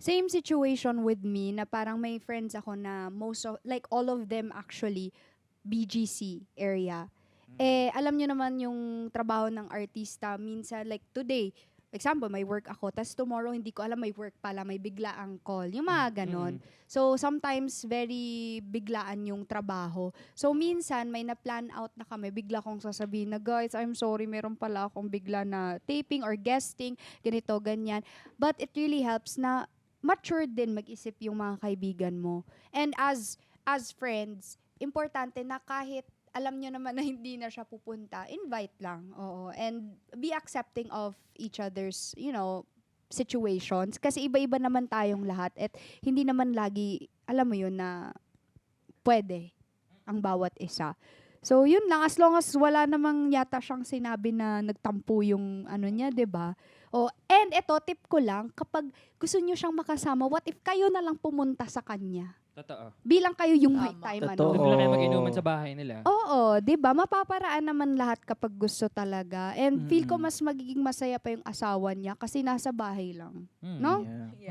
same situation with me na parang may friends ako na like all of them actually BGC area. Eh, alam nyo naman yung trabaho ng artista, minsan like today, example, may work ako, tas tomorrow hindi ko alam may work pala, may biglaang call, yung mga ganon. So, sometimes very biglaan yung trabaho. So, minsan may na-plan out na kami, bigla kong sasabihin na, guys, I'm sorry, meron pala akong bigla na taping or guesting, ganito, ganyan. But it really helps na mature din mag-isip yung mga kaibigan mo. And as friends, importante na kahit alam nyo naman na hindi na siya pupunta, invite lang. Oo. And be accepting of each other's, situations. Kasi iba-iba naman tayong lahat. At hindi naman lagi, alam mo yun, na pwede ang bawat isa. So, yun lang. As long as wala namang yata siyang sinabi na nagtampo yung ano niya, 'di ba? Oh, and eto, tip ko lang, kapag gusto niyo siyang makasama, what if kayo na lang pumunta sa kanya? Totoo. Bilang kayo yung may Tama. time, Totoo. Doon lang kayo mag-inuman sa bahay nila. Oo, 'di ba? Mapaparaan naman lahat kapag gusto talaga. And feel ko Mm. mas magiging masaya pa yung asawa niya kasi nasa bahay lang, Mm. no? Yeah.